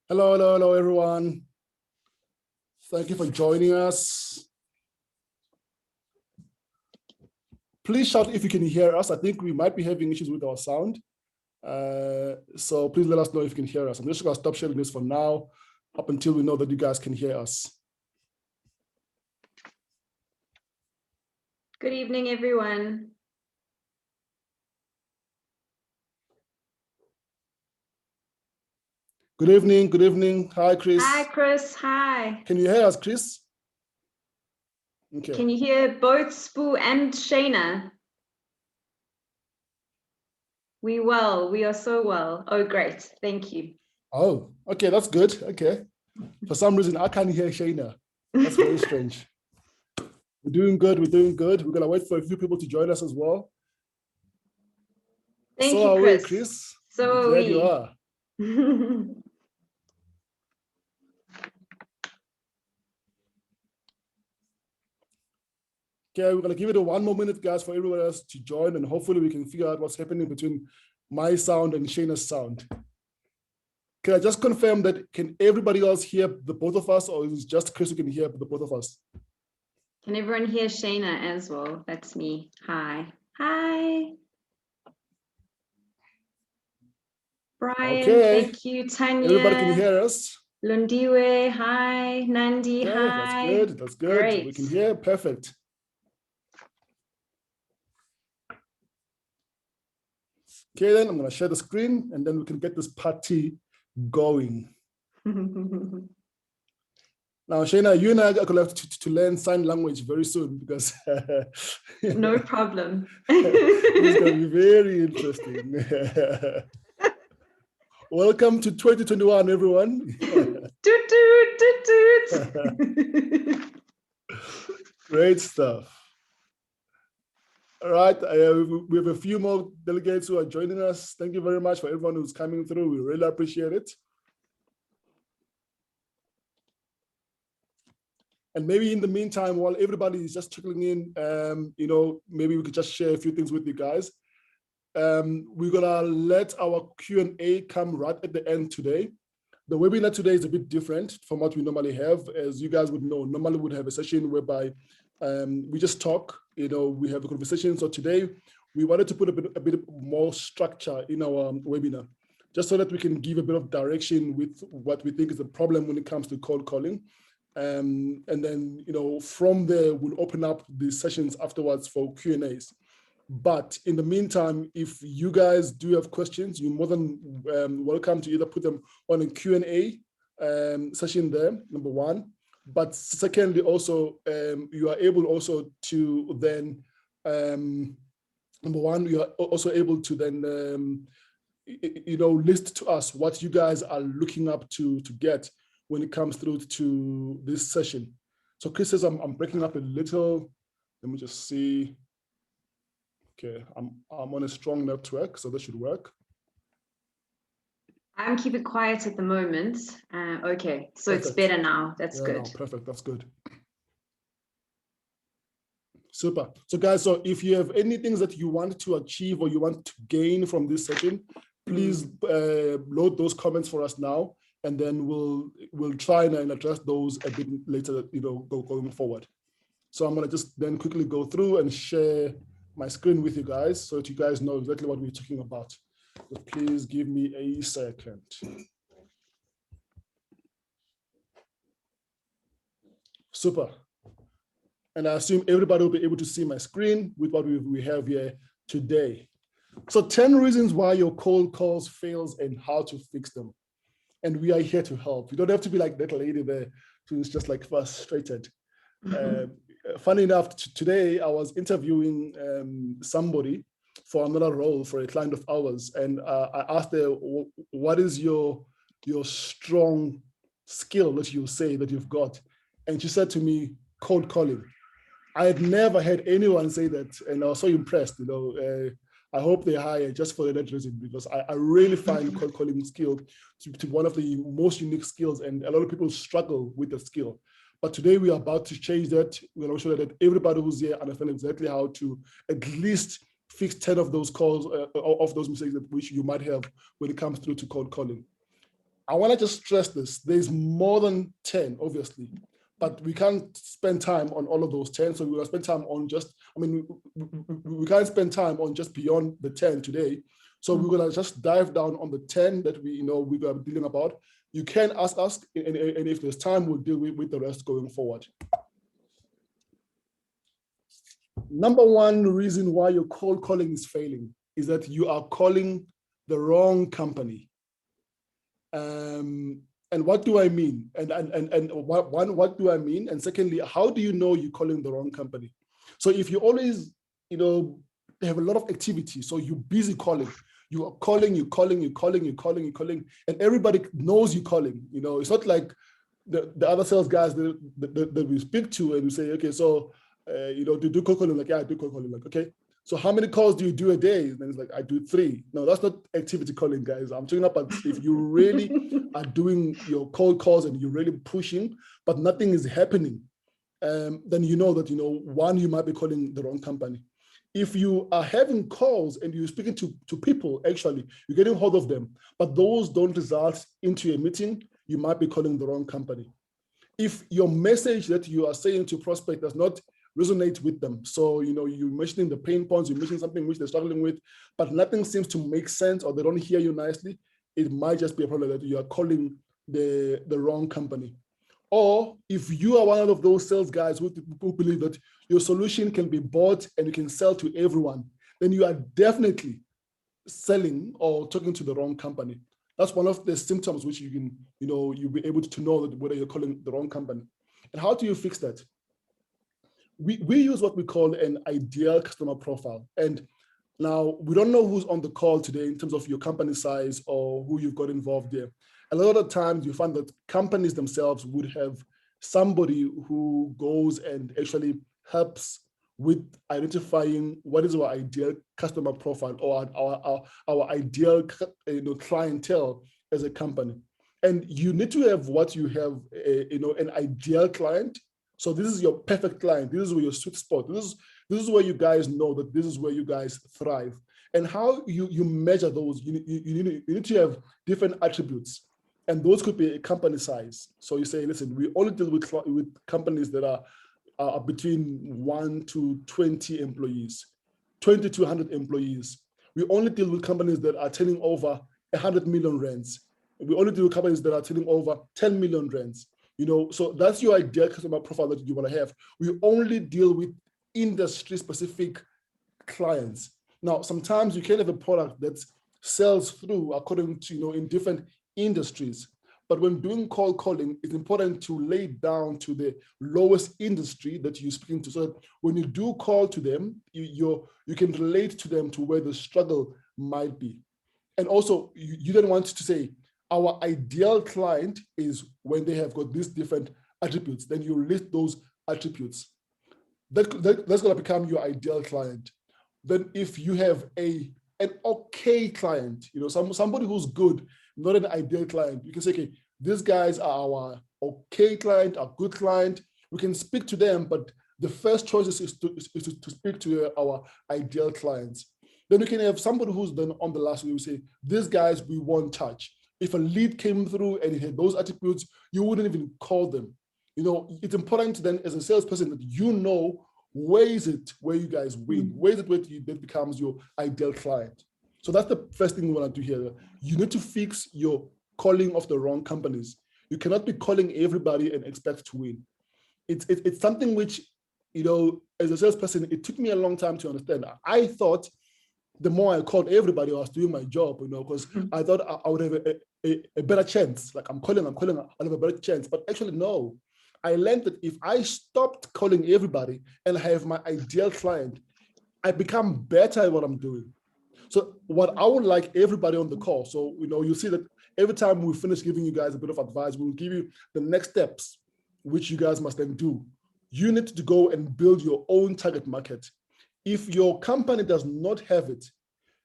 Hello, hello, hello, everyone. Thank you for joining us. Please shout if you can hear us. I think we might be having issues with our sound. So please let us know if you can hear us. I'm just going to stop sharing this for now, up until we know that you guys can hear us. Good evening, everyone. Good evening, good evening. Hi, Chris. Hi, Chris. Hi. Can you hear us, Chris? Okay. Can you hear both Spoo and Shayna? We are so well. Oh, great. Thank you. Oh, okay, that's good. Okay. For some reason, I can't hear Shayna. That's very strange. We're doing good. We're doing good. We're going to wait for a few people to join us as well. Thank you, Chris. Chris. So glad you are. Okay, we're gonna give it 1 more minute, guys, for everyone else to join, and hopefully we can figure out what's happening between my sound and Shayna's sound. Can I just confirm that, can everybody else hear the both of us, or is it just Chris who can hear the both of us? Can everyone hear Shayna as well? That's me. Hi. Hi. Brian, okay. Thank you. Tanya. Everybody can hear us? Lundiwe, hi. Nandi, okay, hi. That's good. That's good. Great. We can hear. Perfect. Okay, then I'm going to share the screen, and then we can get this party going. Now, Shayna, you and I are going to have to learn sign language very soon, because no problem. It's going to be very interesting. Welcome to 2021, everyone. Toot, toot, toot, toot. Great stuff. All right, we have a few more delegates who are joining us. Thank you very much for everyone who's coming through. We really appreciate it. And maybe in the meantime, while everybody is just trickling in, maybe we could just share a few things with you guys. We're gonna let our Q&A come right at the end today. The webinar today is a bit different from what we normally have. As you guys would know, normally we'd have a session whereby we just talk, we have a conversation. So today we wanted to put a bit more structure in our webinar, just so that we can give a bit of direction with what we think is the problem when it comes to cold calling. And then, from there, we'll open up the sessions afterwards for Q&As. But in the meantime, if you guys do have questions, you're more than welcome to either put them on a Q&A session there, number one. But secondly, also, you are able also to then, number one, you are also able to then, list to us what you guys are looking up to get when it comes through to this session. So Chris says, I'm breaking up a little. Let me just see. Okay, I'm on a strong network, so that should work. I'm keeping quiet at the moment. Okay, so perfect. It's better now. That's good. No, perfect, that's good. Super. So guys, so if you have any things that you want to achieve or you want to gain from this session, please load those comments for us now, and then we'll try and address those a bit later, going forward. So I'm gonna just then quickly go through and share my screen with you guys so that you guys know exactly what we're talking about. So please give me a second. Super. And I assume everybody will be able to see my screen with what we have here today. So 10 reasons why your cold calls fails and how to fix them. And we are here to help. You don't have to be like that lady there who's just like frustrated. Funny enough, today I was interviewing somebody for another role for a client of ours, and I asked her, what is your strong skill that you say that you've got? And she said to me, cold calling. I had never had anyone say that, and I was so impressed. I hope they hire just for that reason, because I really find cold calling skill to be one of the most unique skills, and a lot of people struggle with the skill. But today we are about to change that. We're going to show that everybody who's here understands exactly how to at least fix 10 of those calls, of those mistakes that which you might have when it comes through to cold calling. I want to just stress this. There's more than 10, obviously, but we can't spend time on all of those 10. So we're going to spend time on just, I mean, we can't spend time on just beyond the 10 today. So we're going to just dive down on the 10 that we are dealing about. You can ask us, and if there's time, we'll deal with the rest going forward. Number one reason why your cold calling is failing is that you are calling the wrong company. And what do I mean? And what do I mean? And secondly, how do you know you're calling the wrong company? So if you always, have a lot of activity, so you're busy calling, you are calling, and everybody knows you're calling. It's not like the other sales guys that we speak to and we say, okay, so, do cold calling? Like, yeah, I do cold calling. Like, okay, so how many calls do you do a day? And it's like, I do 3. No, that's not activity calling, guys. I'm talking about if you really are doing your cold calls and you're really pushing, but nothing is happening, then you know that, one, you might be calling the wrong company. If you are having calls and you're speaking to people, actually, you're getting hold of them, but those don't result into a meeting, you might be calling the wrong company. If your message that you are saying to prospect does not resonate with them, so you're mentioning the pain points, you're mentioning something which they're struggling with, but nothing seems to make sense or they don't hear you nicely, it might just be a problem that you are calling the wrong company. Or if you are one of those sales guys who believe that your solution can be bought and you can sell to everyone, then you are definitely selling or talking to the wrong company. That's one of the symptoms which you can, you'll be able to know that whether you're calling the wrong company. And how do you fix that? We use what we call an ideal customer profile. And now we don't know who's on the call today in terms of your company size or who you've got involved there. A lot of times you find that companies themselves would have somebody who goes and actually helps with identifying what is our ideal customer profile or our ideal clientele as a company. And you need to have what you have, an ideal client. So this is your perfect client. This is where your sweet spot. This is where you guys know that this is where you guys thrive. And how you measure those, you need to have different attributes. And those could be a company size. So you say, listen, we only deal with companies that are between 1 to 20 employees, 20 to 100 employees. We only deal with companies that are turning over 100 million rands. We only deal with companies that are turning over 10 million rands. So that's your ideal customer profile that you want to have. We only deal with industry-specific clients. Now, sometimes you can have a product that sells through according to, in different industries. But when doing cold calling, it's important to lay down to the lowest industry that you're speaking to. So that when you do call to them, you can relate to them to where the struggle might be. And also, you don't want to say, our ideal client is when they have got these different attributes. Then you list those attributes. That's going to become your ideal client. Then if you have an okay client, somebody who's good, not an ideal client, you can say, okay, these guys are our okay client, our good client. We can speak to them, but the first choice is to speak to our ideal clients. Then we can have somebody who's then on the last, we say, these guys we won't touch. If a lead came through and it had those attributes, you wouldn't even call them. It's important then as a salesperson that where is it where you guys win? Where is it where that becomes your ideal client? So that's the first thing we want to do here. You need to fix your calling of the wrong companies. You cannot be calling everybody and expect to win. It's something which, as a salesperson, it took me a long time to understand. I thought the more I called everybody, I was doing my job, because I thought I would have a better chance. Like I'm calling, I'll have a better chance. But actually, no. I learned that if I stopped calling everybody and have my ideal client, I become better at what I'm doing. So what I would like everybody on the call, so you see that every time we finish giving you guys a bit of advice, we'll give you the next steps, which you guys must then do. You need to go and build your own target market. If your company does not have it,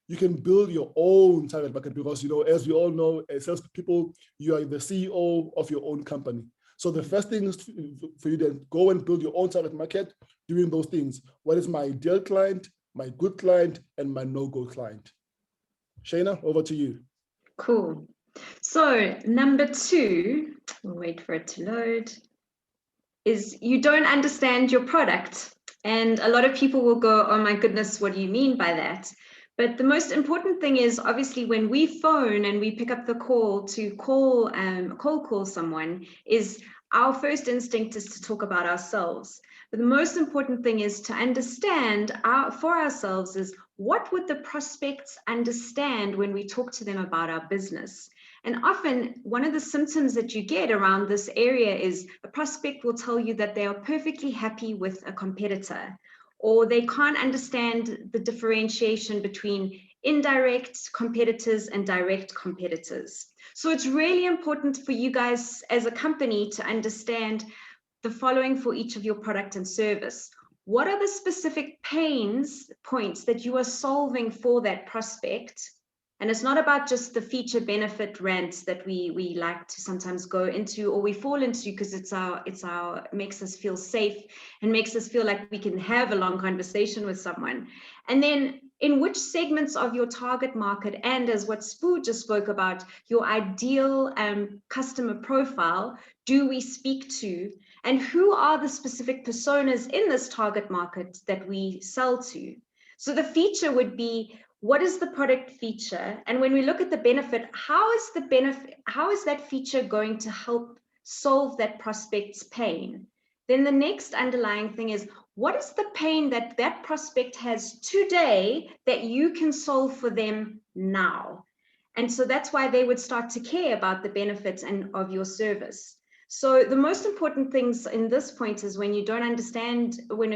you can build your own target market because, as we all know, as salespeople, you are the CEO of your own company. So the first thing is for you to go and build your own target market, doing those things. What is my ideal client, my good client, and my no-go client? Shayna, over to you. Cool. So number 2, we'll wait for it to load, is you don't understand your product. And a lot of people will go, oh my goodness, what do you mean by that? But the most important thing is, obviously, when we phone and we pick up the call to call someone, is our first instinct is to talk about ourselves. But the most important thing is to understand for ourselves is, what would the prospects understand when we talk to them about our business? And often one of the symptoms that you get around this area is a prospect will tell you that they are perfectly happy with a competitor, or they can't understand the differentiation between indirect competitors and direct competitors. So it's really important for you guys as a company to understand the following for each of your product and service. What are the specific points that you are solving for that prospect? And it's not about just the feature benefit rants that we like to sometimes go into, or we fall into, because it makes us feel safe and makes us feel like we can have a long conversation with someone. And then in which segments of your target market, and as what Spoo just spoke about, your ideal customer profile, do we speak to? And who are the specific personas in this target market that we sell to? So the feature would be, what is the product feature? And when we look at the benefit, how is that feature going to help solve that prospect's pain? Then the next underlying thing is, what is the pain that that prospect has today that you can solve for them now? And so that's why they would start to care about the benefits of your service. So the most important things in this point is when it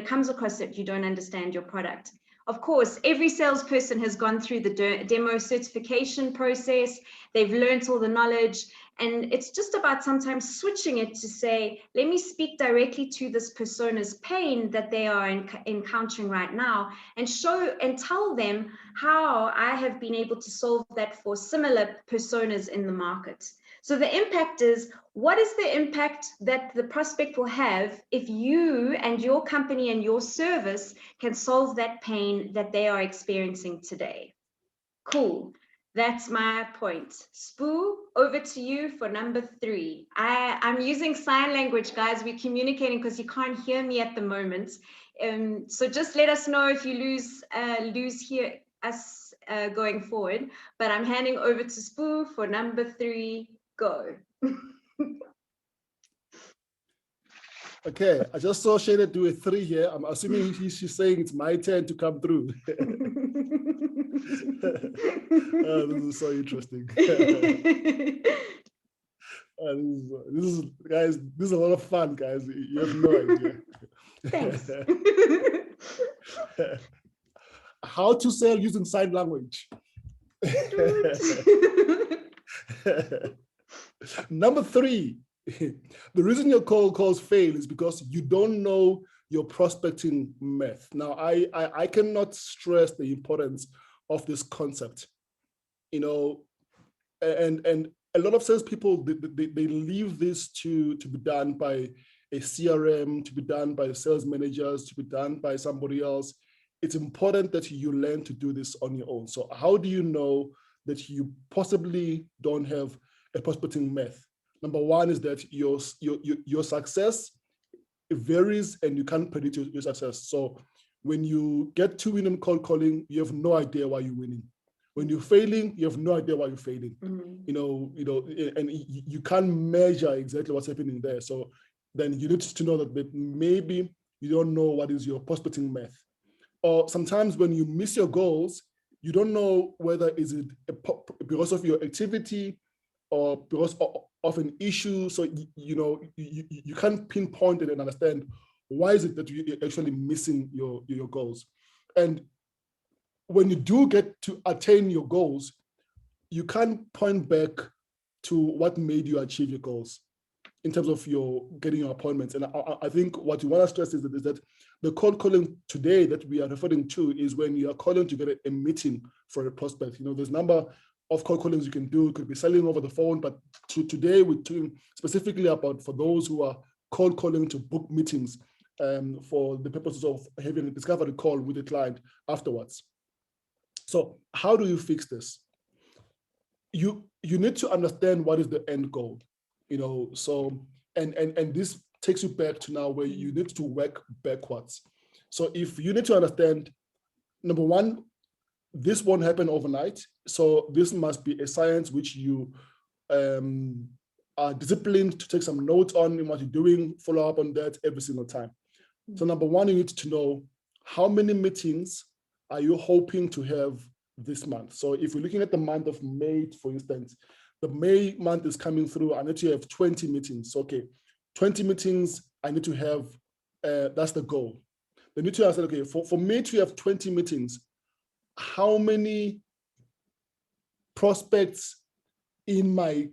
comes across that you don't understand your product. Of course, every salesperson has gone through the demo certification process. They've learned all the knowledge, and it's just about sometimes switching it to say, let me speak directly to this persona's pain that they are encountering right now, and tell them how I have been able to solve that for similar personas in the market. So the impact is, what is the impact that the prospect will have if you and your company and your service can solve that pain that they are experiencing today? Cool. That's my point. Spoo, over to you for number 3. I'm using sign language, guys. We're communicating because you can't hear me at the moment. So just let us know if you lose us going forward. But I'm handing over to Spoo for number 3. Go. Okay, I just saw Shayna do a 3 here. I'm assuming she's saying it's my turn to come through. This is so interesting. Guys, this is a lot of fun, guys. You have no idea. Thanks. How to sell using sign language. Number 3, the reason your cold calls fail is because you don't know your prospecting math. Now, I cannot stress the importance of this concept, and a lot of salespeople, they leave this to be done by a CRM, to be done by sales managers, to be done by somebody else. It's important that you learn to do this on your own. So how do you know that you possibly don't have a prospecting math? Number 1 is that your success varies and you can't predict your success. So when you get to win in cold calling, you have no idea why you're winning. When you're failing, you have no idea why you're failing. Mm-hmm. And you can't measure exactly what's happening there. So then you need to know that maybe you don't know what is your prospecting math. Or sometimes when you miss your goals, you don't know whether is it because of your activity or because of an issue. So you can't pinpoint it and understand why is it that you're actually missing your goals. And when you do get to attain your goals, you can't point back to what made you achieve your goals in terms of your getting your appointments. And I think what you want to stress is that the cold calling today that we are referring to is when you are calling to get a meeting for a prospect. There's a number of cold callings you can do. It could be selling over the phone, but today we're talking specifically about for those who are cold calling to book meetings for the purposes of having a discovery call with the client afterwards. So how do you fix this? you need to understand what is the end goal, you know. So and this takes you back to now where you need to work backwards. So if you need to understand, number one, this won't happen overnight. So this must be a science which you are disciplined to take some notes on in what you're doing, follow up on that every single time. So number one, you need to know how many meetings are you hoping to have this month. So if we're looking at the month of May, for instance, the May month is coming through, I need to have 20 meetings. Okay, 20 meetings I need to have, that's the goal. Then you need to ask, okay, for me to have 20 meetings, how many prospects in my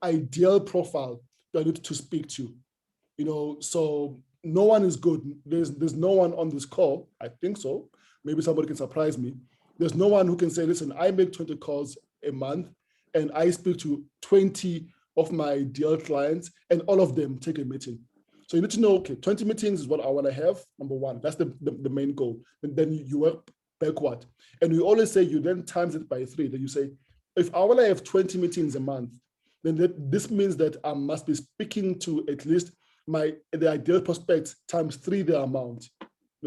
ideal profile do I need to speak to? You know, so no one is good. There's no one on this call, I think so. Maybe somebody can surprise me. There's no one who can say, listen, I make 20 calls a month and I speak to 20 of my ideal clients and all of them take a meeting. So you need to know, okay, 20 meetings is what I want to have, number one. That's the main goal. And then you work backward. And we always say you then times it by 3. Then you say, if I want to have 20 meetings a month, then this means that I must be speaking to at least the ideal prospects times 3 the amount.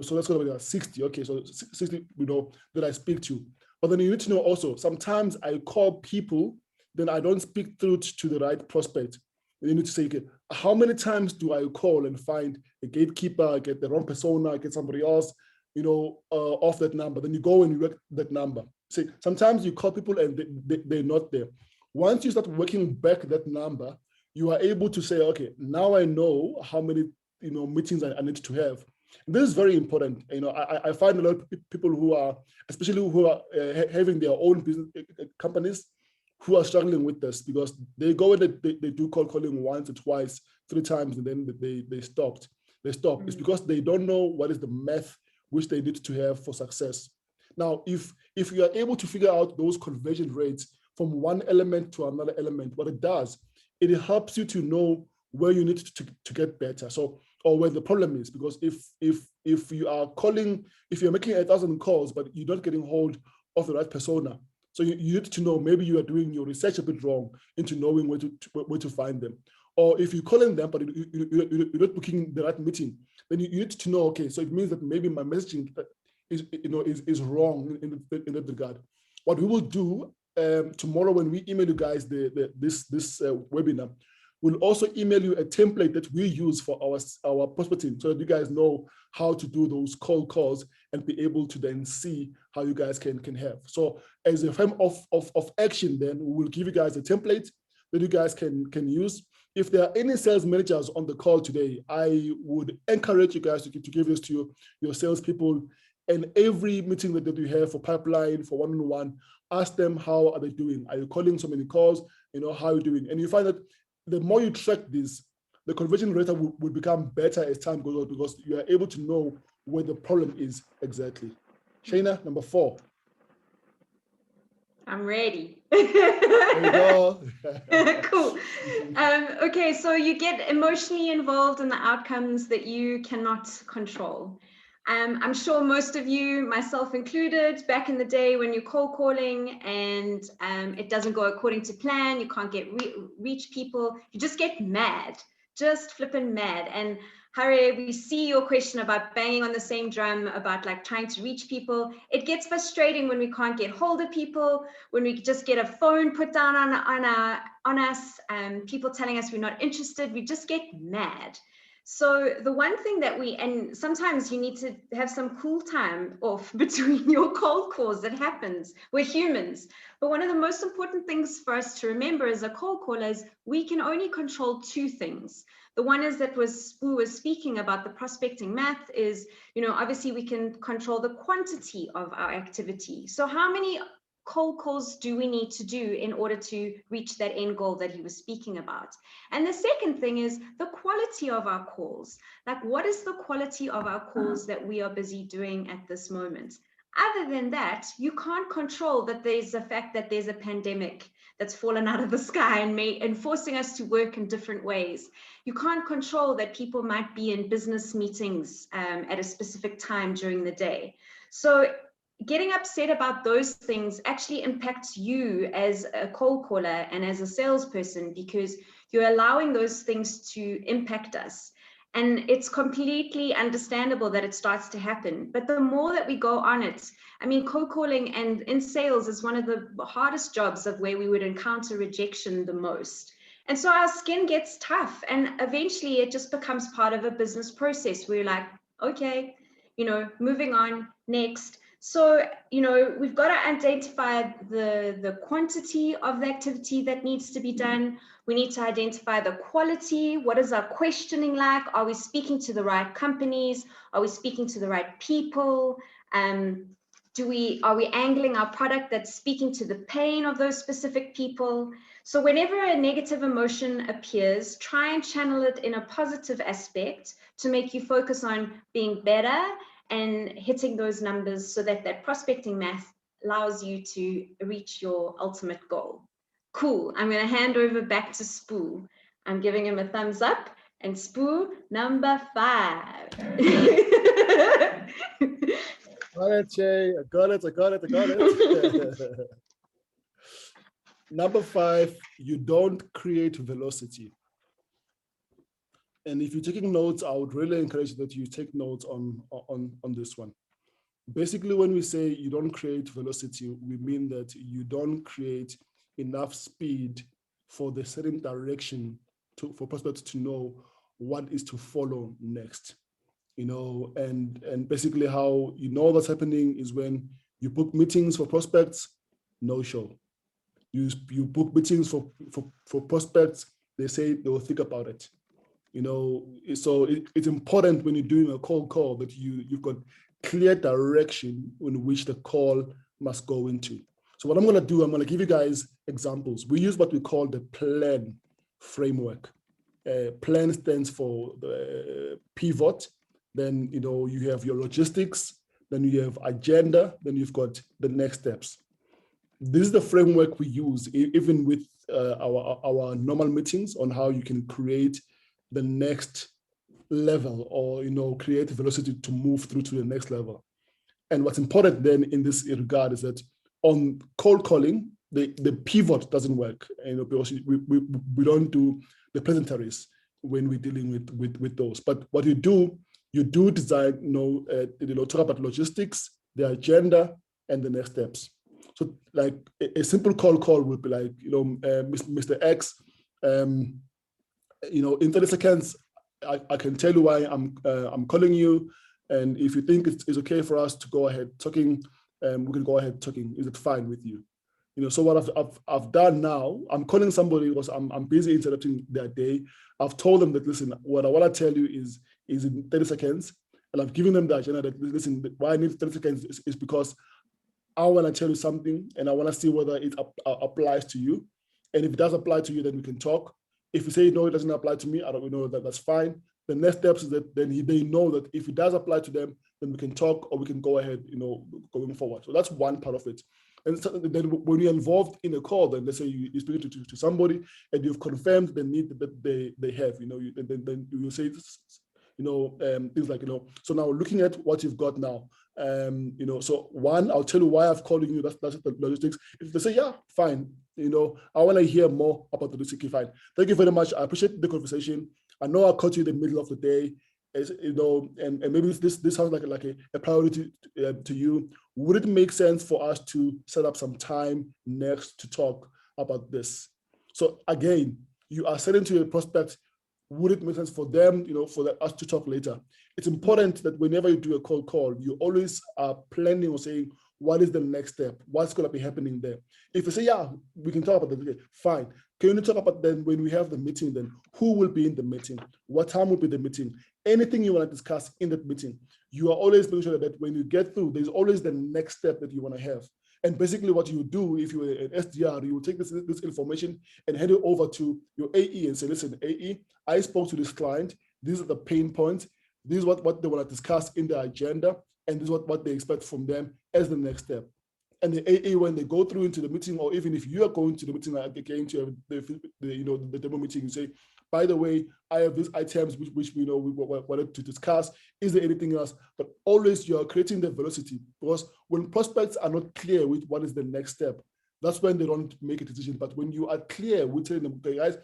So that's going to be 60. Okay, so 60, you know, that I speak to. But then you need to know also, sometimes I call people, then I don't speak through to the right prospect. You need to say, okay, how many times do I call and find a gatekeeper, get the wrong persona, get somebody else, you know, off that number? Then you go and you work that number. See, sometimes you call people and they're not there. Once you start working back that number, you are able to say, okay, now I know how many, you know, meetings I need to have. And this is very important. You know, I find a lot of people who are, especially who are having their own business companies, who are struggling with this because they go and they do calling once or twice, 3 times, and then they stop. Mm-hmm. It's because they don't know what is the math which they need to have for success. Now, if you are able to figure out those conversion rates from one element to another element, what it does, it helps you to know where you need to get better. So, or where the problem is, because if you are calling, if you're making 1,000 calls, but you're not getting hold of the right persona, so you need to know, maybe you are doing your research a bit wrong into knowing where to find them. Or if you're calling them, but you're not booking the right meeting, then you need to know, okay, so it means that maybe my messaging is wrong in that regard. What we will do tomorrow when we email you guys this webinar, we'll also email you a template that we use for our prospecting, so that you guys know how to do those cold calls and be able to then see how you guys can have. So as a frame of action, then we will give you guys a template that you guys can use. If there are any sales managers on the call today, I would encourage you guys to give this to your salespeople. And every meeting that you have for pipeline, for one-on-one, ask them, how are they doing? Are you calling so many calls? You know, how are you doing? And you find that the more you track this, the conversion rate will become better as time goes on, because you are able to know where the problem is exactly. Shayna, number 4. I'm ready. There you go. Cool. Okay, so you get emotionally involved in the outcomes that you cannot control. I'm sure most of you, myself included, back in the day when you're cold calling and it doesn't go according to plan, you can't get reach people, you just get mad, just flipping mad. And Hare, we see your question about banging on the same drum, about like trying to reach people. It gets frustrating when we can't get hold of people, when we just get a phone put down on us, people telling us we're not interested, we just get mad. So the one thing that and sometimes you need to have some cool time off between your cold calls. That happens. We're humans. But one of the most important things for us to remember as a cold caller is we can only control 2 things. The one is that Spoo was speaking about the prospecting math is, you know, obviously we can control the quantity of our activity. So how many cold calls do we need to do in order to reach that end goal that he was speaking about? And the second thing is the quality of our calls. Like, what is the quality of our calls that we are busy doing at this moment? Other than that, you can't control that there's the fact that there's a pandemic that's fallen out of the sky and forcing us to work in different ways. You can't control that people might be in business meetings at a specific time during the day. So getting upset about those things actually impacts you as a cold caller and as a salesperson, because you're allowing those things to impact us. And it's completely understandable that it starts to happen. But the more that we go on it, I mean, cold calling and in sales is one of the hardest jobs of where we would encounter rejection the most. And so our skin gets tough, and eventually it just becomes part of a business process. We're like, okay, moving on, next. So, we've got to identify the quantity of the activity that needs to be done. We need to identify the quality. What is our questioning like? Are we speaking to the right companies? Are we speaking to the right people? Are we angling our product that's speaking to the pain of those specific people? So whenever a negative emotion appears, try and channel it in a positive aspect to make you focus on being better and hitting those numbers, so that prospecting math allows you to reach your ultimate goal. Cool. I'm going to hand over back to Spoo. I'm giving him a thumbs up, and Spoo, number 5. Got it, Jay. I got it. Number 5, you don't create velocity. And if you're taking notes, I would really encourage that you take notes on this one. Basically, when we say you don't create velocity, we mean that you don't create enough speed for the certain direction for prospects to know what is to follow next. And basically how that's happening is when you book meetings for prospects, no show. You book meetings for prospects, they say they will think about it. So it's important when you're doing a cold call that you've got clear direction in which the call must go into. So what I'm going to do, I'm going to give you guys examples. We use what we call the PLAN framework. PLAN stands for the pivot. Then you have your logistics. Then you have agenda. Then you've got the next steps. This is the framework we use even with our normal meetings on how you can create the next level, or create velocity to move through to the next level. And what's important then in this regard is that on cold calling, the pivot doesn't work. Because we don't do the pleasantries when we're dealing with those. But what you do design, talk about logistics, the agenda, and the next steps. So like a simple cold call would be like, Mr. X, in 30 seconds, I can tell you why I'm calling you, and if you think it's okay for us to go ahead talking, we can go ahead talking. Is it fine with you? So what I've done now, I'm calling somebody because I'm busy interrupting their day. I've told them that, listen, what I want to tell you is in 30 seconds, and I've given them the agenda that, listen, why I need 30 seconds is because I want to tell you something, and I want to see whether it applies to you. And if it does apply to you, then we can talk. If you say, no, it doesn't apply to me, I don't know that that's fine. The next steps is that then they know that if it does apply to them, then we can talk, or we can go ahead, going forward. So that's one part of it. And so then when you're involved in a call, then let's say you're speaking to somebody and you've confirmed the need that they have, then you say, things like, so now looking at what you've got now, so one, I'll tell you why I've called you, that's the logistics. If they say, yeah, fine, I want to hear more about the logistics, fine. Thank you very much. I appreciate the conversation. I know I caught you in the middle of the day, and maybe this sounds like a priority to you. Would it make sense for us to set up some time next to talk about this? So again, you are saying to your prospect, would it make sense for them, for us to talk later? It's important that whenever you do a cold call, you always are planning or saying, what is the next step? What's going to be happening there? If you say, yeah, we can talk about that, okay, fine. Can you talk about then when we have the meeting then? Who will be in the meeting? What time will be the meeting? Anything you want to discuss in that meeting, you are always making sure that when you get through, there's always the next step that you want to have. And basically what you do, if you're an SDR, you will take this information and hand it over to your AE and say, listen, AE, I spoke to this client. These are the pain points. This is what they want to discuss in the agenda. And this is what they expect from them as the next step. And the AA, when they go through into the meeting, or even if you are going to the meeting, again to the demo meeting, you say, by the way, I have these items which we know we wanted to discuss. Is there anything else? But always you're creating the velocity, because when prospects are not clear with what is the next step, that's when they don't make a decision. But when you are clear, we telling them, okay, guys,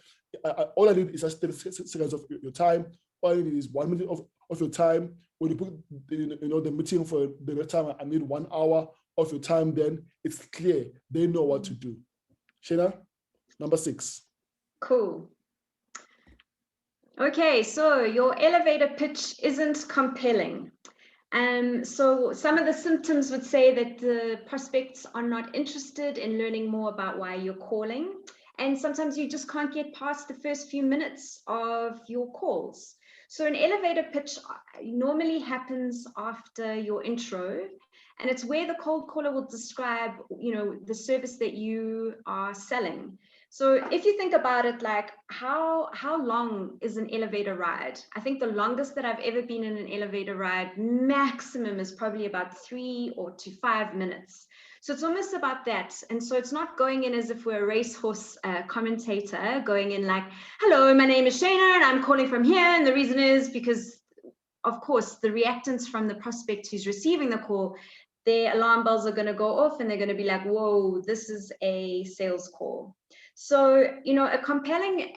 all I need is just 30 seconds of your time. All I need is 1 minute of your time. When you put the meeting for the next time, I need 1 hour of your time. Then it's clear. They know what to do. Shana, number 6. Cool. Okay, so your elevator pitch isn't compelling. So some of the symptoms would say that the prospects are not interested in learning more about why you're calling. And sometimes you just can't get past the first few minutes of your calls. So an elevator pitch normally happens after your intro, and it's where the cold caller will describe, the service that you are selling. So if you think about it, like how long is an elevator ride? I think the longest that I've ever been in an elevator ride, maximum, is probably about 3 to 5 minutes. So it's almost about that. And so it's not going in as if we're a racehorse commentator, going in like, hello, my name is Shana and I'm calling from here. And the reason is because, of course, the reactance from the prospect who's receiving the call, their alarm bells are going to go off and they're going to be like, whoa, this is a sales call. So, a compelling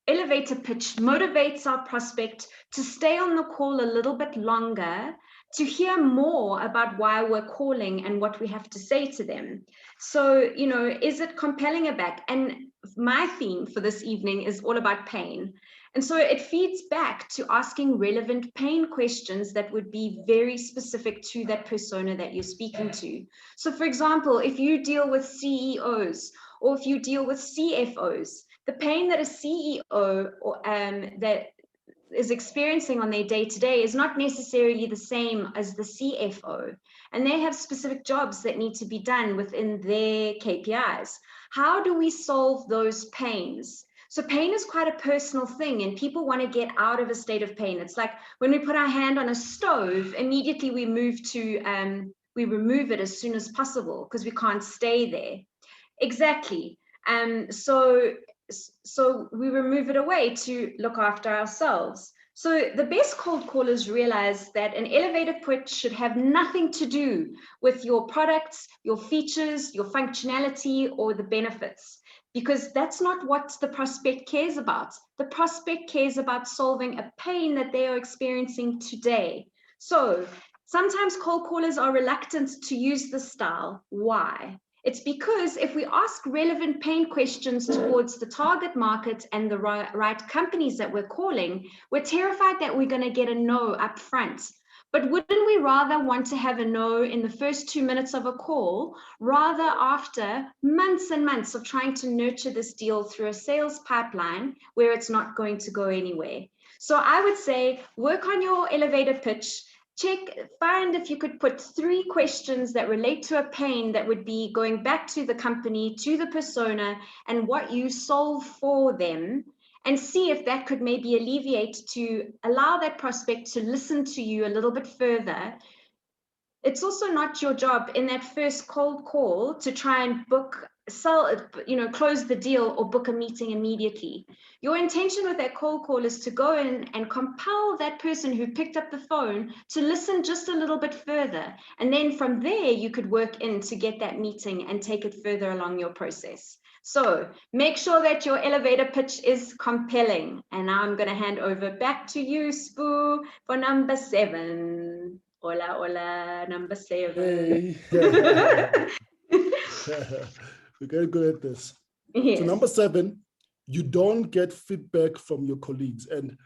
elevator pitch motivates our prospect to stay on the call a little bit longer, to hear more about why we're calling and what we have to say to them. So, is it compelling about? And my theme for this evening is all about pain. And so it feeds back to asking relevant pain questions that would be very specific to that persona that you're speaking to. So for example, if you deal with CEOs or if you deal with CFOs, the pain that a CEO that is experiencing on their day-to-day is not necessarily the same as the CFO. And they have specific jobs that need to be done within their KPIs. How do we solve those pains? So pain is quite a personal thing, and people want to get out of a state of pain. It's like when we put our hand on a stove, immediately we move to, we remove it as soon as possible because we can't stay there. Exactly. So we remove it away to look after ourselves. So the best cold callers realize that an elevator pitch should have nothing to do with your products, your features, your functionality, or the benefits, because that's not what the prospect cares about. The prospect cares about solving a pain that they are experiencing today. So sometimes cold callers are reluctant to use this style. Why? It's because if we ask relevant pain questions towards the target market and the right companies that we're calling, we're terrified that we're going to get a no up front. But wouldn't we rather want to have a no in the first 2 minutes of a call, rather after months and months of trying to nurture this deal through a sales pipeline where it's not going to go anywhere? So I would say work on your elevator pitch. Find if you could put 3 questions that relate to a pain that would be going back to the company, to the persona, and what you solve for them, and see if that could maybe alleviate to allow that prospect to listen to you a little bit further. It's also not your job in that first cold call to try and close the deal or book a meeting immediately. Your intention with that cold call is to go in and compel that person who picked up the phone to listen just a little bit further. And then from there, you could work in to get that meeting and take it further along your process. So make sure that your elevator pitch is compelling. And now I'm going to hand over back to you, Spoo, for number 7. Hola, hola, number 7. Hey. We're getting good at this. Yes. So number 7, you don't get feedback from your colleagues. And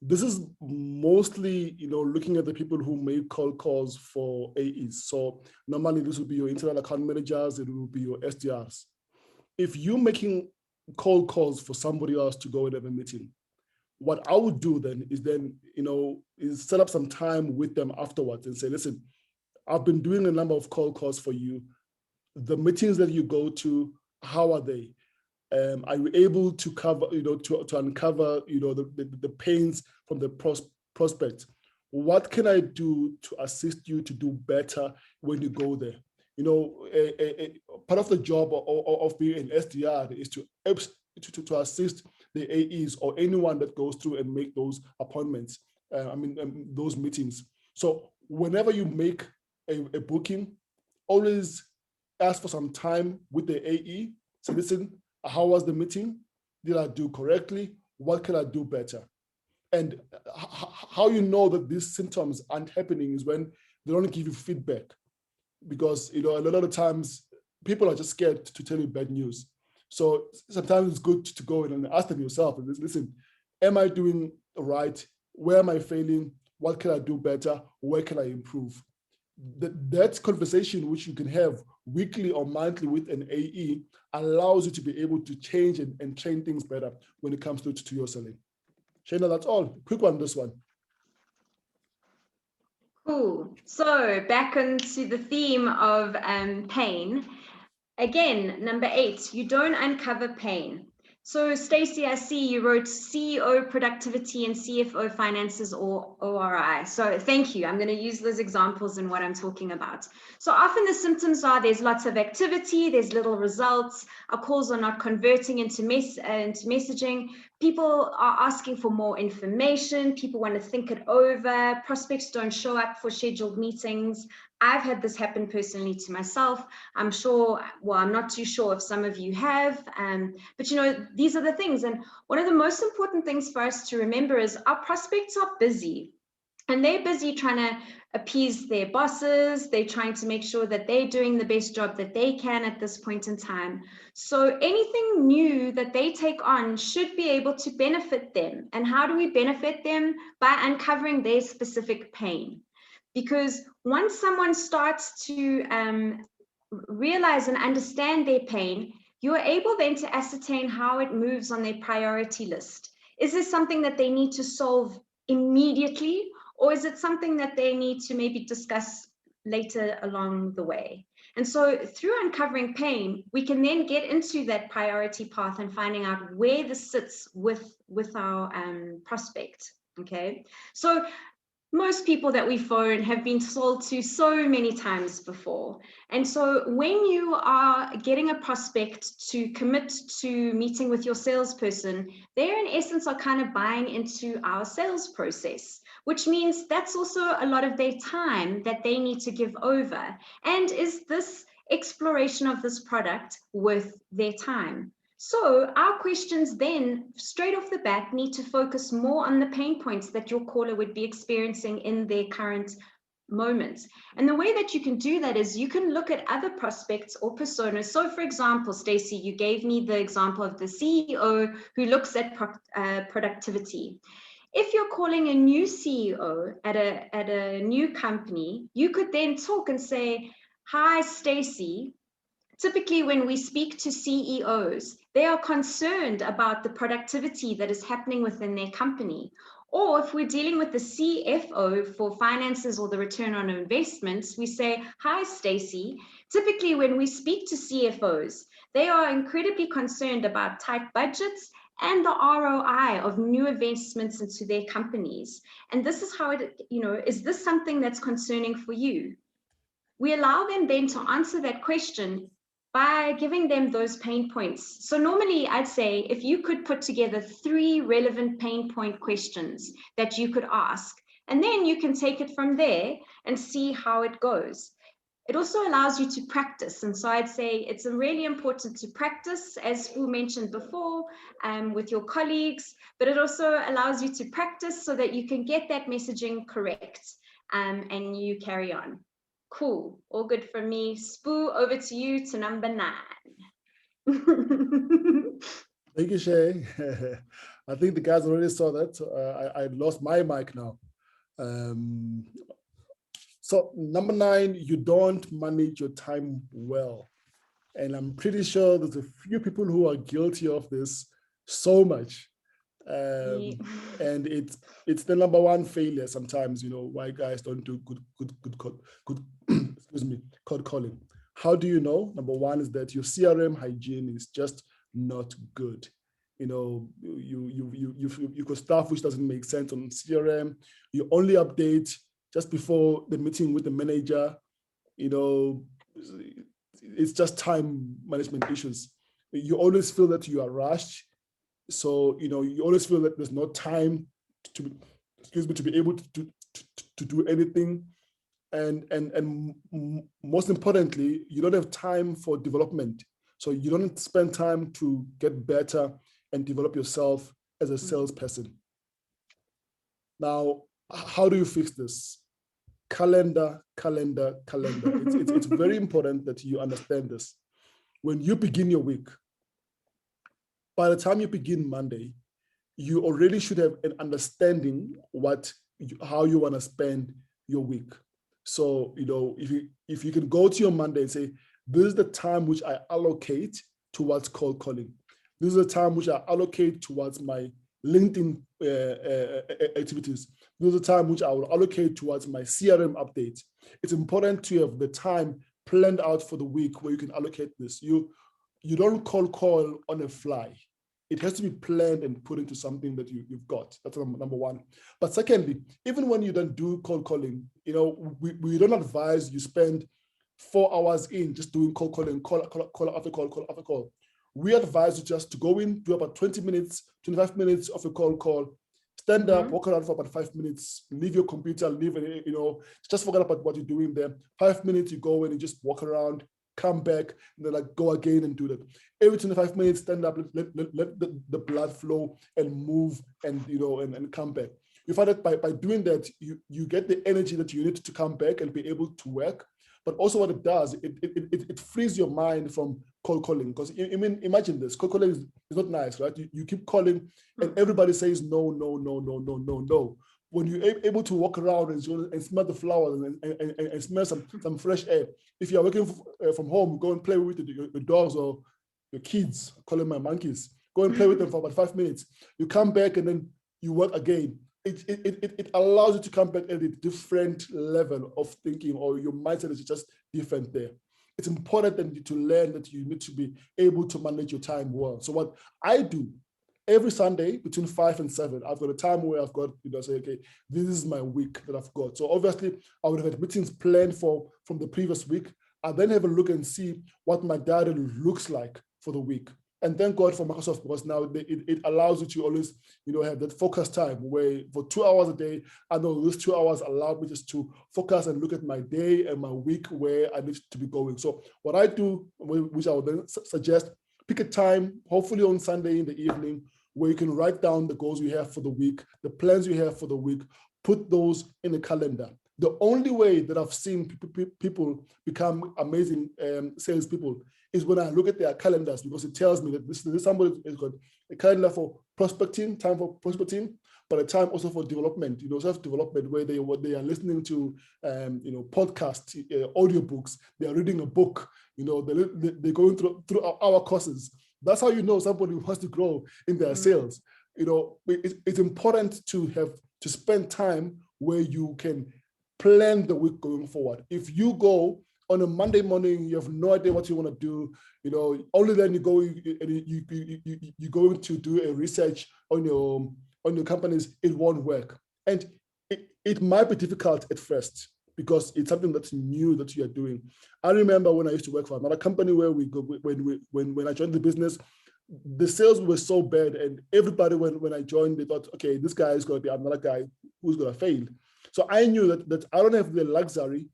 this is mostly, looking at the people who make cold calls for AEs. So normally this will be your internal account managers, it will be your SDRs. If you're making cold calls for somebody else to go and have a meeting, what I would do then is set up some time with them afterwards and say, listen, I've been doing a number of cold calls for you. The meetings that you go to, how are they? Are you able to cover, to uncover, the pains from the prospect? What can I do to assist you to do better when you go there? Part of the job of being an SDR is to assist the AEs or anyone that goes through and make those appointments, those meetings. So whenever you make a booking, always ask for some time with the AE. So listen, how was the meeting? Did I do correctly? What can I do better? And how you know that these symptoms aren't happening is when they don't give you feedback. Because, a lot of times people are just scared to tell you bad news. So sometimes it's good to go in and ask them yourself, and listen, am I doing right? Where am I failing? What can I do better? Where can I improve? That conversation, which you can have weekly or monthly with an AE, allows you to be able to change and train things better when it comes to your selling. Shayna, that's all. Quick one, this one. Cool. So back onto the theme of pain. Again, number 8, you don't uncover pain. So Stacey, I see you wrote CEO productivity and CFO finances or ORI. So thank you. I'm going to use those examples in what I'm talking about. So often the symptoms are there's lots of activity, there's little results, our calls are not converting into messaging, people are asking for more information, people want to think it over, prospects don't show up for scheduled meetings. I've had this happen personally to myself. I'm sure, well, I'm not too sure if some of you have, but these are the things. And one of the most important things for us to remember is our prospects are busy. And they're busy trying to appease their bosses. They're trying to make sure that they're doing the best job that they can at this point in time. So anything new that they take on should be able to benefit them. And how do we benefit them? By uncovering their specific pain. Because once someone starts to realize and understand their pain, you're able then to ascertain how it moves on their priority list. Is this something that they need to solve immediately, or is it something that they need to maybe discuss later along the way? And so through uncovering pain, we can then get into that priority path and finding out where this sits with our prospect, okay? So most people that we phone have been sold to so many times before. And so when you are getting a prospect to commit to meeting with your salesperson, they in essence are kind of buying into our sales process, which means that's also a lot of their time that they need to give over. And is this exploration of this product worth their time? So our questions then, straight off the bat, need to focus more on the pain points that your caller would be experiencing in their current moment. And the way that you can do that is you can look at other prospects or personas. So for example, Stacey, you gave me the example of the CEO who looks at productivity. If you're calling a new CEO at a new company, you could then talk and say, "Hi, Stacey. Typically, when we speak to CEOs, they are concerned about the productivity that is happening within their company. Or if we're dealing with the CFO for finances or the return on investments, we say, "Hi, Stacey." Typically, when we speak to CFOs, they are incredibly concerned about tight budgets and the ROI of new investments into their companies. And this is how is this something that's concerning for you? We allow them then to answer that question by giving them those pain points. So normally I'd say if you could put together 3 relevant pain point questions that you could ask, and then you can take it from there and see how it goes. It also allows you to practice. And so I'd say it's really important to practice, as Spoo mentioned before, with your colleagues, but it also allows you to practice so that you can get that messaging correct and you carry on. Cool, all good for me. Spoo, over to you to number 9. Thank you, Shay. I think the guys already saw that. I lost my mic now. So number 9, you don't manage your time well. And I'm pretty sure there's a few people who are guilty of this so much. And it's the number 1 failure sometimes, why guys don't do good excuse me, cold calling. How do you know? Number 1 is that your CRM hygiene is just not good. You got stuff which doesn't make sense on CRM. You only update just before the meeting with the manager. It's just time management issues. You always feel that you are rushed. So, you always feel that there's no time to, to be able to do anything. And most importantly, you don't have time for development. So you don't spend time to get better and develop yourself as a salesperson. Now, how do you fix this? Calendar. It's very important that you understand this. When you begin your week, by the time you begin Monday, you already should have an understanding how you want to spend your week. So, if you can go to your Monday and say, this is the time which I allocate towards cold calling. This is the time which I allocate towards my LinkedIn activities. This is the time which I will allocate towards my CRM updates. It's important to have the time planned out for the week where you can allocate this. You don't cold call on a fly. It has to be planned and put into something that you've got. That's number one. But secondly, even when you don't do cold calling, we don't advise you spend 4 hours in just doing cold calling, call after call. We advise you just to go in, do about 20 minutes, 25 minutes of a cold call, stand up, walk around for about 5 minutes, leave your computer, just forget about what you're doing there. 5 minutes, you go in and just walk around, come back, and then go again and do that. Every 25 minutes, stand up, let the blood flow and move and come back. You find that by doing that, you get the energy that you need to come back and be able to work. But also what it does, it frees your mind from cold calling. Because imagine this, cold calling is not nice, right? You keep calling and everybody says no. When you're able to walk around and smell the flowers and smell some fresh air, if you're working from home, go and play with your dogs or your kids, call them my monkeys, go and play with them for about 5 minutes. You come back and then you work again. It allows you to come back at a different level of thinking, or your mindset is just different there. It's important to learn that you need to be able to manage your time well. So what I do, every Sunday between 5 and 7, I've got a time where I've got, say, okay, this is my week that I've got. So obviously I would have had meetings planned from the previous week. I then have a look and see what my diary looks like for the week. And thank God for Microsoft, because now it allows you to always, have that focus time where for 2 hours a day, I know those 2 hours allow me just to focus and look at my day and my week where I need to be going. So what I do, which I would then suggest, pick a time, hopefully on Sunday in the evening, where you can write down the goals you have for the week, the plans you have for the week, put those in a calendar. The only way that I've seen people become amazing salespeople is when I look at their calendars, because it tells me that this somebody has got a calendar for prospecting, time for prospecting, but a time also for development, self-development, where they are listening to, podcasts, audiobooks, they are reading a book, they're going through our courses. That's how you know somebody wants to grow in their sales. It's important to spend time where you can plan the week going forward. If you go on a Monday morning, you have no idea what you want to do, only then you go and you're going to do a research on your companies, it won't work. And it might be difficult at first because it's something that's new that you are doing. I remember when I used to work for another company where when I joined the business, the sales were so bad, and everybody when I joined, they thought, okay, this guy is going to be another guy who's going to fail. So I knew that I don't have the luxury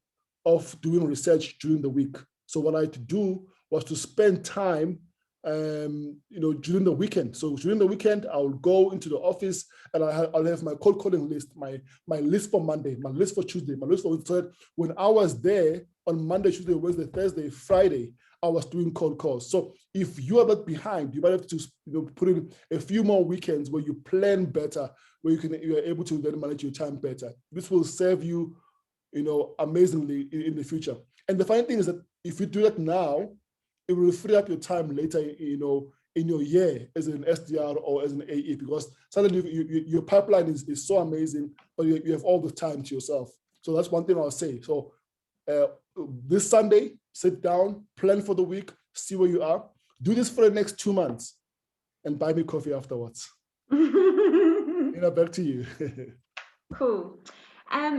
of doing research during the week. So what I had to do was to spend time, during the weekend. So during the weekend, I'll go into the office and I'll have my cold calling list, my list for Monday, my list for Tuesday, my list for Wednesday. When I was there on Monday, Tuesday, Wednesday, Thursday, Friday, I was doing cold calls. So if you are not behind, you might have to put in a few more weekends where you plan better, where you are able to then manage your time better. This will serve you, amazingly in the future. And the funny thing is that if you do that now, it will free up your time later, in your year as an SDR or as an AE, because suddenly your pipeline is so amazing, but you have all the time to yourself. So that's one thing I'll say. So this Sunday, sit down, plan for the week, see where you are. Do this for the next 2 months and buy me coffee afterwards. Back to you. Cool.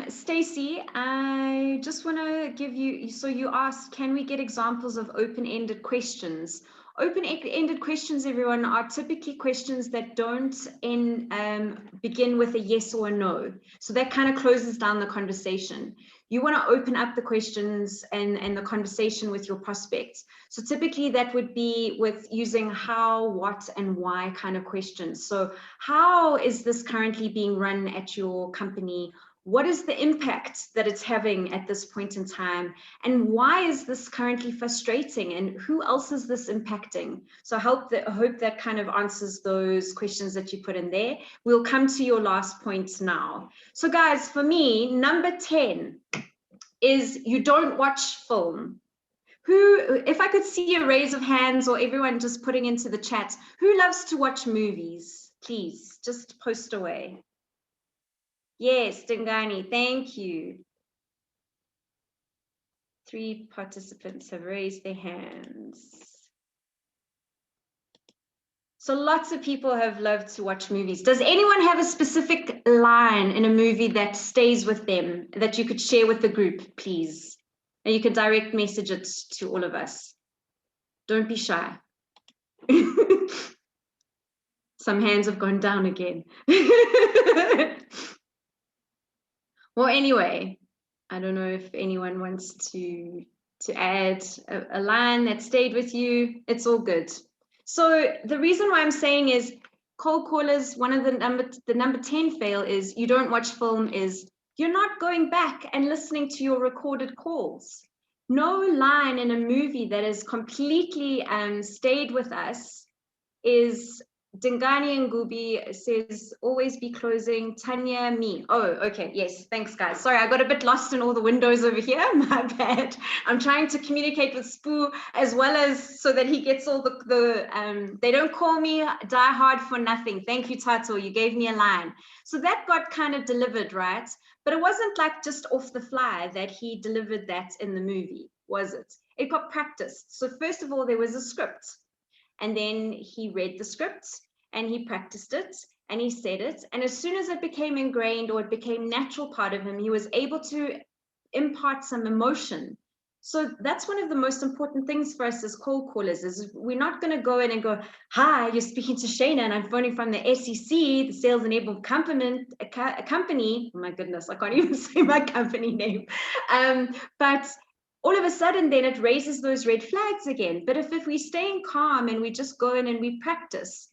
Stacey, I just want to give you, so you asked, can we get examples of open-ended questions Open-ended questions, everyone, are typically questions that don't begin with a yes or a no. So that kind of closes down the conversation. You want to open up the questions and the conversation with your prospects. So typically that would be with using how, what, and why kind of questions. So how is this currently being run at your company? What is the impact that it's having at this point in time? And why is this currently frustrating? And who else is this impacting? So I hope that kind of answers those questions that you put in there. We'll come to your last points now. So guys, for me, number 10 is you don't watch film. Who, if I could see a raise of hands or everyone just putting into the chat, who loves to watch movies? Please, just post away. Yes, Dingani, thank you. 3 participants have raised their hands. So lots of people have loved to watch movies. Does anyone have a specific line in a movie that stays with them that you could share with the group, please? And you can direct message it to all of us. Don't be shy. Some hands have gone down again. Well, anyway, I don't know if anyone wants to add a line that stayed with you. It's all good. So the reason why I'm saying is cold callers, one of the number 10 fail is you don't watch film is you're not going back and listening to your recorded calls. No line in a movie that is completely stayed with us is Dingani and Gubi says, always be closing. Tanya, me. Oh, okay. Yes. Thanks, guys. Sorry, I got a bit lost in all the windows over here. My bad. I'm trying to communicate with Spoo as well as so that he gets all they don't call me die hard for nothing. Thank you, Tato. You gave me a line. So that got kind of delivered, right? But it wasn't like just off the fly that he delivered that in the movie, was it? It got practiced. So first of all, there was a script. And then he read the script and he practiced it and he said it. And as soon as it became ingrained or it became natural part of him, he was able to impart some emotion. So that's one of the most important things for us as cold callers is we're not going to go in and go, hi, you're speaking to Shayna and I'm phoning from the SEC, the Sales Enabled Company. Oh my goodness, I can't even say my company name. But all of a sudden, then it raises those red flags again. But if we're staying calm and we just go in and we practice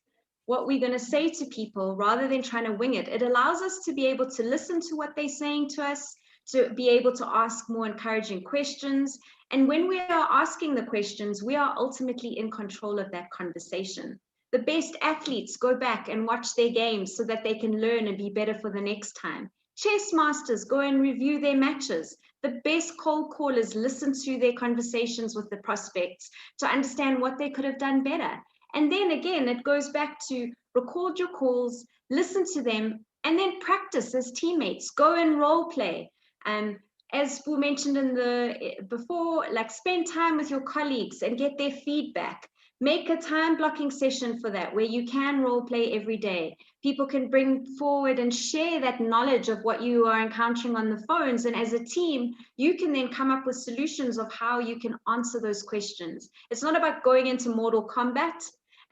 what we're going to say to people rather than trying to wing it, it allows us to be able to listen to what they're saying to us, to be able to ask more encouraging questions. And when we are asking the questions, we are ultimately in control of that conversation. The best athletes go back and watch their games so that they can learn and be better for the next time. Chess masters go and review their matches. The best cold callers listen to their conversations with the prospects to understand what they could have done better. And then again, it goes back to record your calls, listen to them, and then practice as teammates. Go and role play. As Spoo mentioned before, like spend time with your colleagues and get their feedback. Make a time blocking session for that where you can role play every day. People can bring forward and share that knowledge of what you are encountering on the phones. And as a team, you can then come up with solutions of how you can answer those questions. It's not about going into mortal combat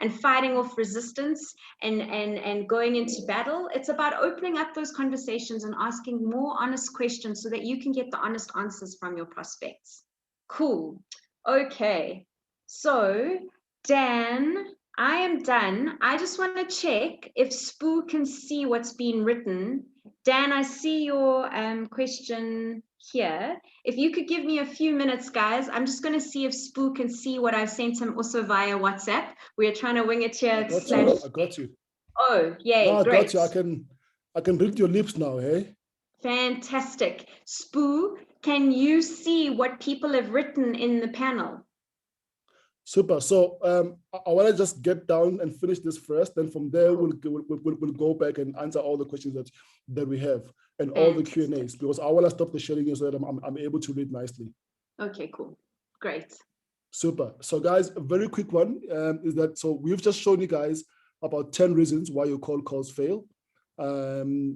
and fighting off resistance and going into battle. It's about opening up those conversations and asking more honest questions so that you can get the honest answers from your prospects. Cool. Okay. So Dan, I am done. I just want to check if Spoo can see what's been written. Dan, I see your question here. If you could give me a few minutes, guys, I'm just going to see if Spoo can see what I've sent him also via WhatsApp. We are trying to wing it here. I got you. Oh, yay, no, I great. got you. I can read your lips now, hey? Fantastic. Spoo, can you see what people have written in the panel? Super. So I want to just get down and finish this first. Then from there, we'll go back and answer all the questions that we have and all the Q&As, because I want to stop the sharing so that I'm able to read nicely. Okay, cool. Great. Super. So guys, a very quick one is that, so we've just shown you guys about 10 reasons why your cold calls fail.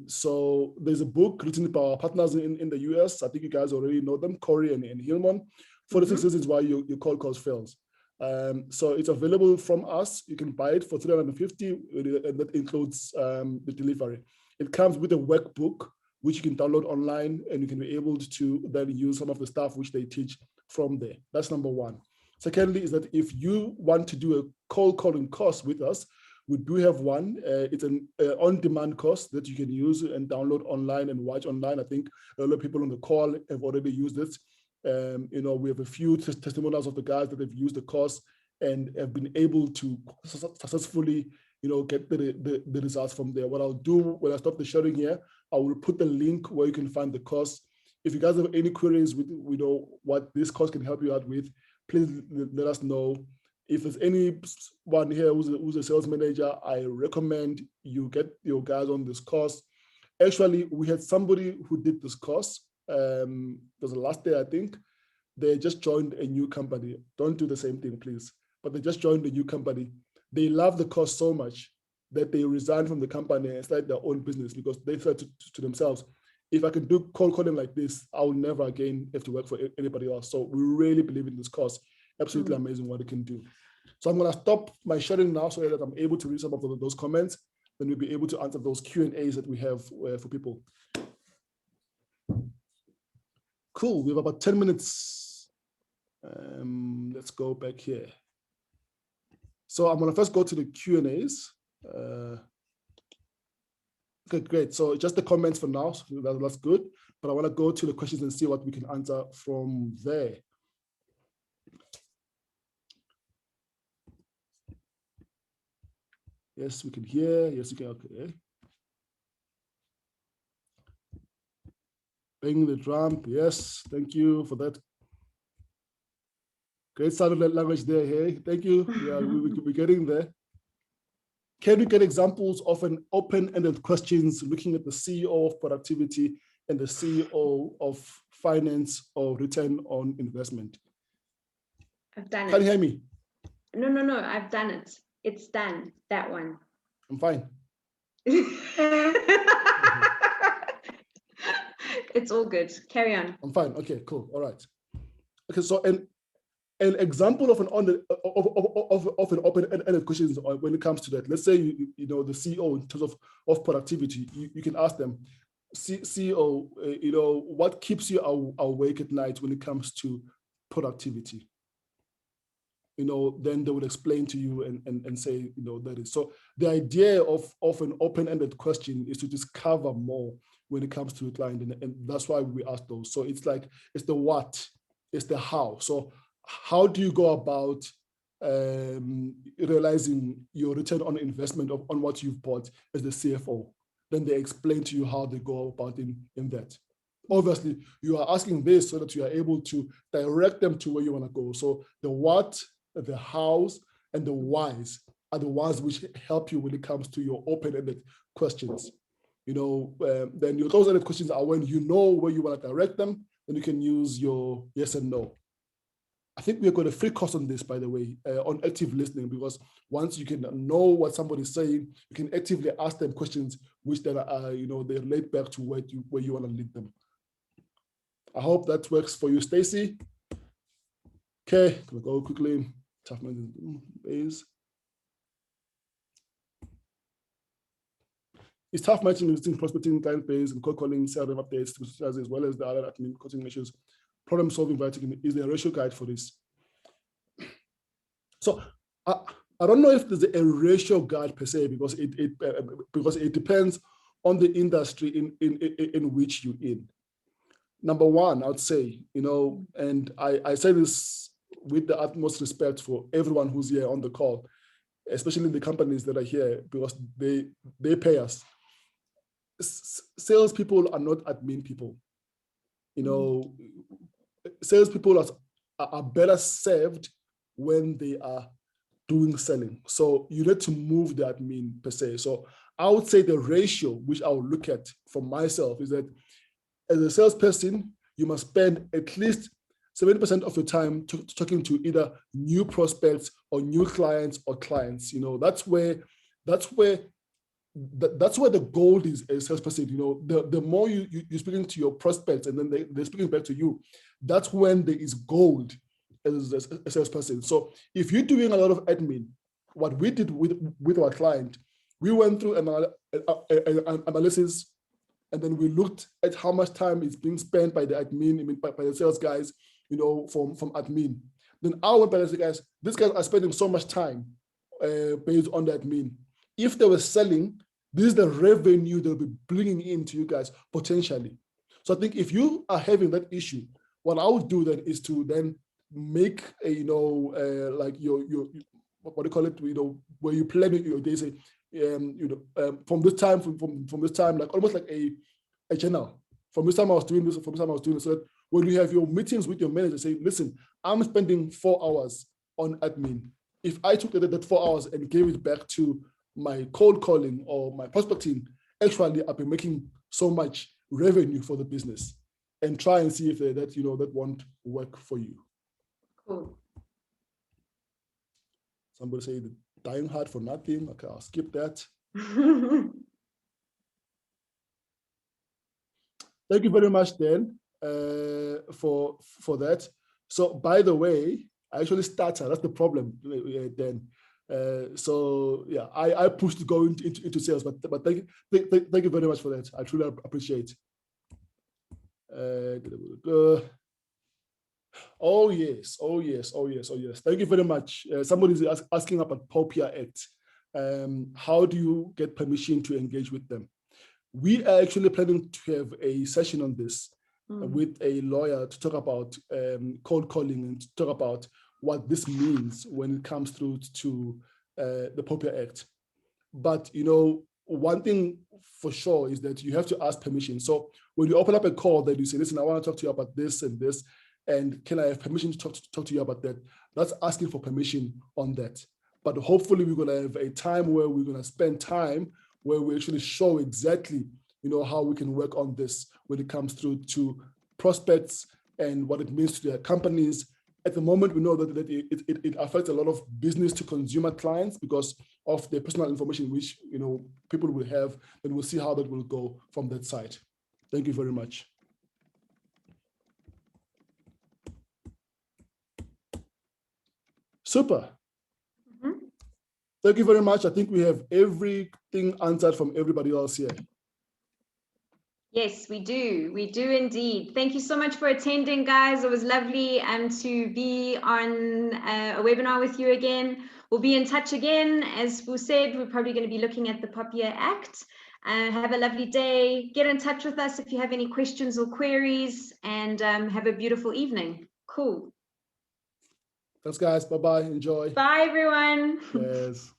So there's a book written by our partners in the US. I think you guys already know them, Corey and Hillman, 46 reasons why your cold calls fails. So it's available from us. You can buy it for $350, and that includes the delivery. It comes with a workbook, which you can download online, and you can be able to then use some of the stuff which they teach from there. That's number one. Secondly, is that if you want to do a cold calling course with us, we do have one. It's an on-demand course that you can use and download online and watch online. I think a lot of people on the call have already used it. We have a few testimonials of the guys that have used the course and have been able to successfully, get the results from there. What I'll do when I stop the sharing here, I will put the link where you can find the course. If you guys have any queries with, what this course can help you out with, please let us know. If there's anyone here who's a sales manager, I recommend you get your guys on this course. Actually, we had somebody who did this course. It was the last day, I think. They just joined a new company. Don't do the same thing, please. But they just joined a new company. They love the course so much that they resigned from the company and started their own business because they said to themselves, if I can do cold calling like this, I'll never again have to work for anybody else. So we really believe in this course. Absolutely amazing what it can do. So I'm going to stop my sharing now so that I'm able to read some of those comments. Then we'll be able to answer those Q&As that we have for people. Cool. We have about 10 minutes. Let's go back here. So I'm going to first go to the Q&As. Okay, great. So just the comments for now. So that's good. But I want to go to the questions and see what we can answer from there. Yes, we can hear. Yes, you can. Okay. Bang the drum. Yes, thank you for that. Great sound language there. Hey, thank you. Yeah, we're getting there. Can we get examples of an open-ended questions looking at the CEO of productivity and the CEO of finance or return on investment? I've done it. Can you hear me? No, I've done it. It's done, that one. I'm fine. It's all good. Carry on. I'm fine. Okay, cool. All right. Okay, so an example of an open-ended questions when it comes to that. Let's say you know the CEO in terms of productivity. You can ask them, CEO, what keeps you awake at night when it comes to productivity? Then they would explain to you and say, that is. So the idea of an open-ended question is to discover more when it comes to the client. And that's why we ask those. So it's like, it's the what, it's the how. So how do you go about realizing your return on investment on what you've bought as the CFO? Then they explain to you how they go about in that. Obviously, you are asking this so that you are able to direct them to where you want to go. So the what, the hows, and the whys are the ones which help you when it comes to your open-ended questions. Then your closed-ended questions are when you know where you want to direct them, then you can use your yes and no. I think we've got a free course on this, by the way, on active listening, because once you can know what somebody's saying, you can actively ask them questions which then are, they relate back to where you want to lead them. I hope that works for you, Stacy. Okay, we'll go quickly. Tough management base. It's tough matching existing prospecting client base and cold calling, CRM updates, as well as the other admin coaching measures. Problem solving vertical. Is there a ratio guide for this? So I don't know if there's a ratio guide per se, because it depends on the industry in which you're in. Number one, I would say, and I say this with the utmost respect for everyone who's here on the call, especially the companies that are here, because they pay us. Salespeople are not admin people. Salespeople are better served when they are doing selling. So you need to move the admin per se. So I would say the ratio, which I would look at for myself, is that as a salesperson, you must spend at least 70% of your time talking to either new prospects or new clients or clients. That's where the gold is as a salesperson. The more you're speaking to your prospects and then they're speaking back to you, that's when there is gold as a salesperson. So if you're doing a lot of admin, what we did with our client, we went through an analysis, and then we looked at how much time is being spent by the admin, I mean, by the sales guys, you know, from admin. Then I went back and said, guys, these guys are spending so much time based on the admin. If they were selling, this is the revenue they'll be bringing in to you guys potentially. So I think if you are having that issue, what I would do then is to then make a, you know, like your what do you call it, you know, where you plan your day, say, you know, from this time, from this time, like almost like a journal. From this time I was doing this, from this time I was doing this. So that when you have your meetings with your manager, say, listen, I'm spending 4 hours on admin. If I took that 4 hours and gave it back to my cold calling or my prospecting, actually I've been making so much revenue for the business, and try and see if that, you know, that won't work for you. Cool. Somebody say the dying hard for nothing. Okay, I'll skip that. Thank you very much, Dan, for that. So by the way, I actually started, that's the problem, Dan. So yeah, I pushed to go into sales, but thank you very much for that. I truly appreciate. Oh yes. Thank you very much. Somebody is asking about POPIA Act. How do you get permission to engage with them? We are actually planning to have a session on this with a lawyer to talk about cold calling and to talk about what this means when it comes through to the POPIA Act. But, you know, one thing for sure is that you have to ask permission. So when you open up a call that you say, listen, I want to talk to you about this and this, and can I have permission to talk to you about that? That's asking for permission on that. But hopefully we're going to have a time where we're going to spend time where we actually show exactly, you know, how we can work on this when it comes through to prospects and what it means to their companies. At the moment, we know that it affects a lot of business to consumer clients because of their personal information, which, you know, people will have, and we'll see how that will go from that side. Thank you very much. Super. Thank you very much. I think we have everything answered from everybody else here. Yes, we do. We do indeed. Thank you so much for attending, guys. It was lovely to be on a webinar with you again. We'll be in touch again. As we said, we're probably going to be looking at the POPIA Act. Have a lovely day. Get in touch with us if you have any questions or queries, and have a beautiful evening. Cool. Thanks, guys. Bye-bye. Enjoy. Bye, everyone. Yes.